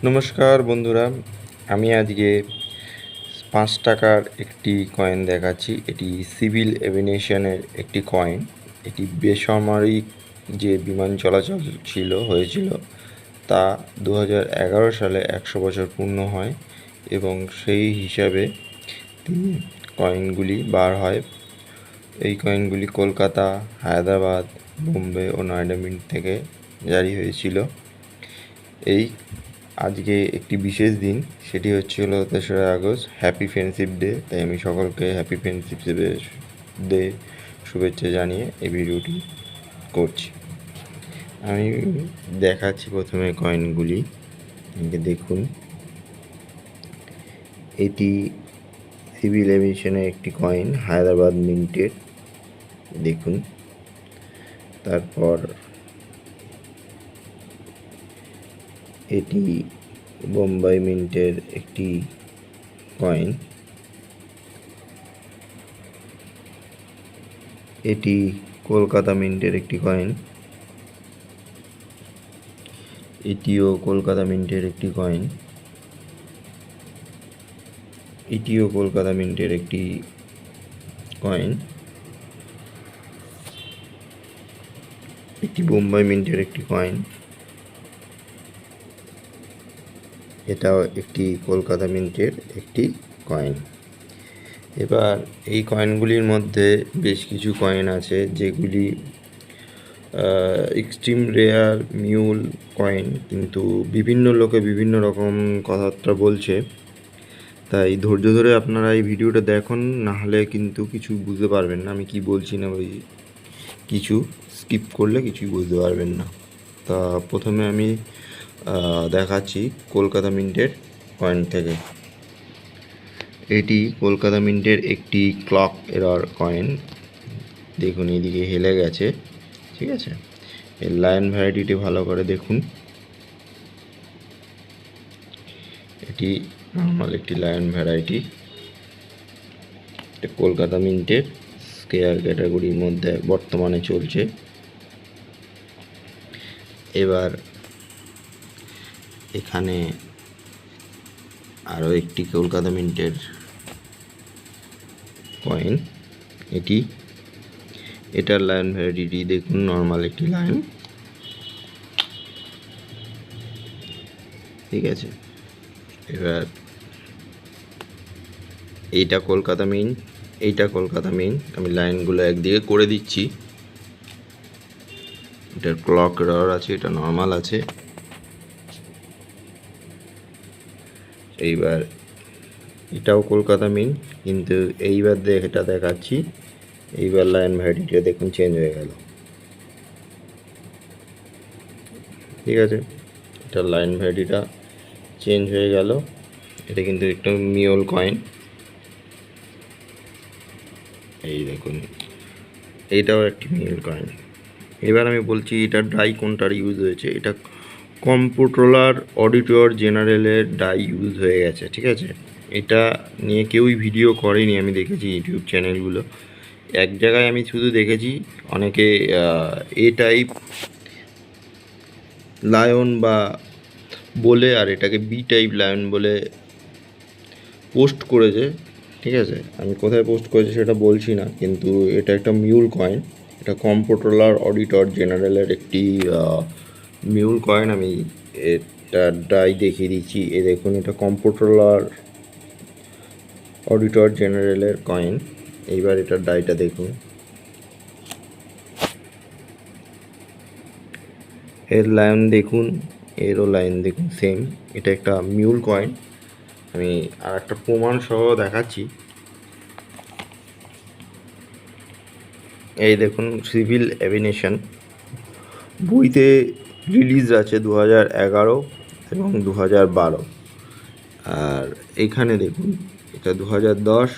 নমস্কার বন্ধুরা, আমি আজকে 5 টাকার একটি কয়েন দেখাচ্ছি। এটি সিভিল এভিয়েশনের একটি কয়েন। এটি বেসামরিক যে বিমান চলাচল হয়েছিল তা 2011 সালে 100 বছর পূর্ণ হয় এবং সেই হিসাবে কয়েনগুলি বার হয়। এই কয়েনগুলি কলকাতা, হায়দ্রাবাদ, বোম্বে ও নয়ডা মিন্ট থেকে জারি হয়েছিল। আজকে একটি বিশেষ দিন, সেটি হলো 3রা আগস্ট, হ্যাপি ফ্রেন্ডশিপ ডে। তাই আমি সকলকে হ্যাপি ফ্রেন্ডশিপ ডে শুভেচ্ছা জানিয়ে এই ভিডিওটি করছি। আমি দেখাচ্ছি প্রথমে কয়েনগুলি, দেখুন। এটি সিভিল এভিয়েশনের একটি কয়েন, হায়দ্রাবাদ মিন্টের, দেখুন। তারপর এটি বোম্বাই মিন্টের একটি কয়েন। এটি কলকাতা মিন্টের একটি কয়েন। এটিও কলকাতা মিন্টের একটি কয়েন। এটিও কলকাতা মিন্টের একটি কয়েন। এটি বোম্বাই মিন্টের একটি কয়েন। এটাও একটি কলকাতা মিন্টের একটি কয়েন। এবার এই কয়েনগুলির মধ্যে বেশ কিছু কয়েন আছে যেগুলি এক্সট্রিম রেয়ার মিউল কয়েন, কিন্তু বিভিন্ন লোকে বিভিন্ন রকম কথাবার্তা বলছে। তাই ধৈর্য ধরে আপনারা এই ভিডিওটা দেখুন, নাহলে কিন্তু কিছু বুঝতে পারবেন না আমি কি বলছি। না ওই কিছু স্কিপ করলে কিছুই বুঝতে পারবেন না। তা প্রথমে আমি দেখাচ্ছি কলকাতা মিন্টের কয়েন থেকে। এটি কলকাতা মিন্টের একটি ক্লক এরর কয়েন। দেখুন, এদিকে হেলে গেছে, ঠিক আছে। এর লায়ন ভ্যারাইটিটি ভালো করে দেখুন। এটি নর্মাল একটি লায়ন ভ্যারাইটি। কলকাতা মিন্টের স্কেয়ার ক্যাটাগরির মধ্যে বর্তমানে চলছে। এবার এখানে আরও একটি কলকাতা মিন্টের কয়েন। এটার লায়ন ভ্যারাইটি দেখুন, নর্মাল একটি লায়ন, ঠিক আছে। এবার এইটা কলকাতা মিন্ট, এইটা কলকাতা মিন্ট। আমি লাইনগুলো একদিকে করে দিচ্ছি। এটার ক্লক এরর আছে, এটা নর্মাল আছে। এইবার এটাও কলকাতা মিন্ট, কিন্তু এইবার এটা দেখাচ্ছি। এইবার লাইন ভ্যারাইটিটা দেখুন চেঞ্জ হয়ে গেল, ঠিক আছে। এটার লাইন ভ্যারাইটিটা চেঞ্জ হয়ে গেল। এটা কিন্তু একটা মিউল কয়েন, এই দেখুন, এইটাও একটি মিউল কয়েন। এবার আমি বলছি এটা ডাই কোনটার ইউজ হয়েছে। এটা কম্পিউটার অডিটর জেনারেলের ডাই ইউজ হয়ে গেছে, ঠিক আছে। এটা নিয়ে কেউই ভিডিও করেনি, আমি দেখেছি ইউটিউব চ্যানেলগুলো। এক জায়গায় আমি শুধু দেখেছি অনেকে এ টাইপ লায়ন বা বলে, আর এটাকে বি টাইপ লায়ন বলে পোস্ট করেছে, ঠিক আছে। আমি কোথায় পোস্ট করেছি সেটা বলছি না, কিন্তু এটা একটা মিউল কয়েন। এটা কম্পিউটার অডিটর জেনারেলের একটি মিউল কয়েন। আমি এটা ডাই দেখিয়ে দিচ্ছি, এ দেখুন, এটা কম্পিউটার অডিটর জেনারেলের কয়েন। এইবার এটার ডাইটা দেখুন, এর লাইন দেখুন, এরও লাইন দেখুন, সেম। এটা একটা মিউল কয়েন। আমি আর একটা প্রমাণ সহ দেখাচ্ছি। এই দেখুন, সিভিল এভিয়েশন বইতে রিলিজ আছে 2011 এবং 2012। আর এখানে দেখুন, এটা 2010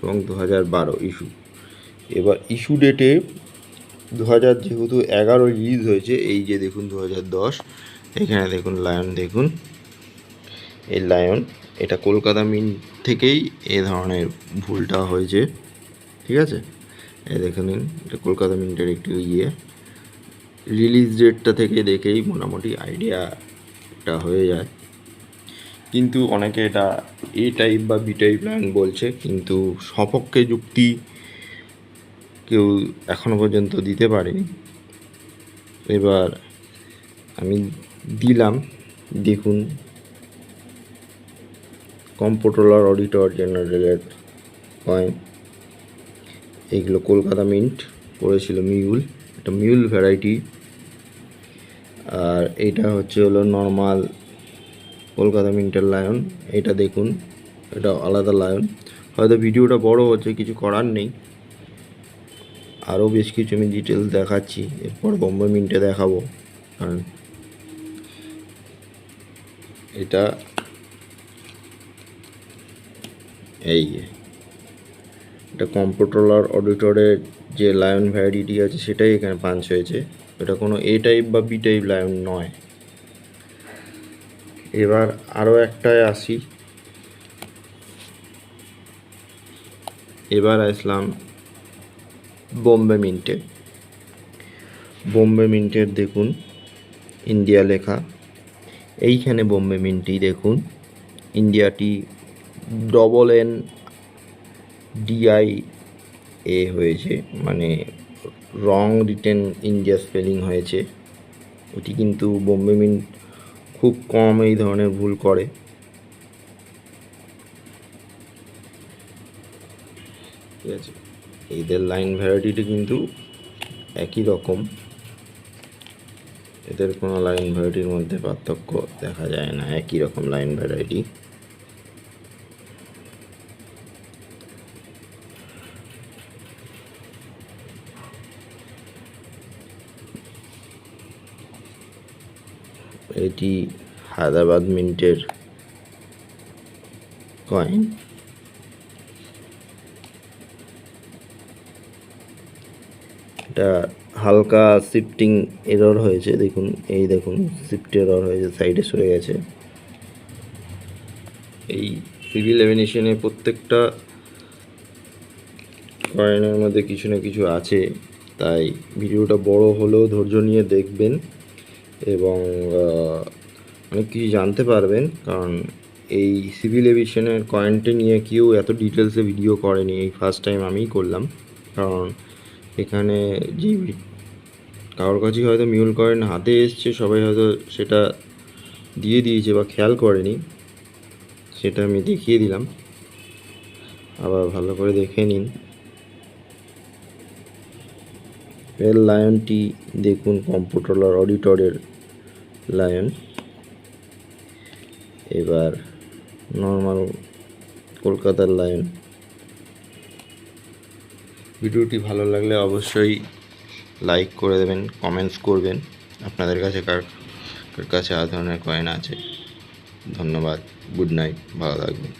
এবং 2012 ইস্যু। এবার ইস্যু ডেটে 2000 যেহেতু 11 রিলিজ হয়েছে, এই যে দেখুন 2010, এখানে দেখুন লায়ন, দেখুন এই লায়ন। এটা কলকাতা মিন্ট থেকেই এ ধরনের ভুলটা হয়েছে, ঠিক আছে। এই দেখে নিন, এটা কলকাতা মিন্টের একটু রিলিজ ডেটটা থেকে দেখেই মোটামুটি আইডিয়াটা হয়ে যায়। কিন্তু অনেকে এটা এ টাইপ বা বি টাইপ লায়ন বলছে, কিন্তু সপক্ষে যুক্তি কেউ এখনো পর্যন্ত দিতে পারেনি। এবার আমি দিলাম, দেখুন কম্পোট্রোলার অডিটর জেনারেলের কয়েন। এইগুলো কলকাতা মিন্ট পড়েছিল মিউল, এটা মিউল ভ্যারাইটি। আর এইটা হলো নর্মাল কলকাতা মিন্টের লায়ন। এটা দেখুন, এটা আলাদা লায়ন। হয়তো ভিডিওটা বড় হচ্ছে, কিছু করার নেই, আরও বেশ কিছু আমি ডিটেলস দেখাচ্ছি, এরপর বোম্বে মিন্টে দেখাবো। কারণ এটা এটা কম্পোট্রোলার অডিটরের যে লায়ন ভ্যারাইটি আছে সেটাই এখানে পাঞ্চ হয়েছে। এটা কোনো এ টাইপ বা বি টাইপ লায়ন নয়। এবার আরও একটায় আসি। এবার আসলাম বোম্বে মিন্টে। বোম্বে মিন্টের দেখুন ইন্ডিয়া লেখা, এইখানে বোম্বে মিন্টই দেখুন ইন্ডিয়াটি NDIA হয়েছে, মানে রং রিটেন ইন্ডিয়া স্পেলিং হয়েছে। ওটি কিন্তু বোম্বে মিন্ট খুব কম এই ধরনের ভুল করে। ঠিক আছে, এদের লাইন ভ্যারাইটিটা কিন্তু একই রকম, এদের কোনো লাইন ভ্যারাইটির মধ্যে পার্থক্য দেখা যায় না, একই রকম লাইন ভ্যারাইটি। এটি হায়দ্রাবাদ মিন্টের কয়েন। এটা হালকা শিফটিং এরর হয়েছে, দেখুন এই দেখুন শিফট এরর হয়েছে, সাইডে সরে গেছে। এই সিভিল এভিনেশনে প্রত্যেকটা কয়েনের মধ্যে কিছু না কিছু আছে, তাই ভিডিওটা বড় হলেও ধৈর্য নিয়ে দেখবেন এবং অনেক কিছু জানতে পারবেন। কারণ এই সিভিল এভিয়েশনের কয়েনটি নিয়ে কেউ এত ডিটেলসে ভিডিও করেনি, এই ফার্স্ট টাইম আমিই করলাম। কারণ এখানে যে কারোর কাছেই হয়তো মিউল কয়েন হাতে এসছে, সবাই হয়তো সেটা দিয়ে দিয়েছে বা খেয়াল করেনি, সেটা আমি দেখিয়ে দিলাম। আবার ভালো করে দেখে নিন। এর লায়নটি দেখুন কম্পোট্রোলার অডিটরের লায়ন। এবার নর্মাল কলকাতার লায়ন। ভিডিওটি ভালো লাগলে অবশ্যই লাইক করে দেবেন, কমেন্টস করবেন আপনাদের কাছে কার কাছে আর ধরনের কয়েন আছে। ধন্যবাদ, গুড নাইট, ভালো থাকবেন।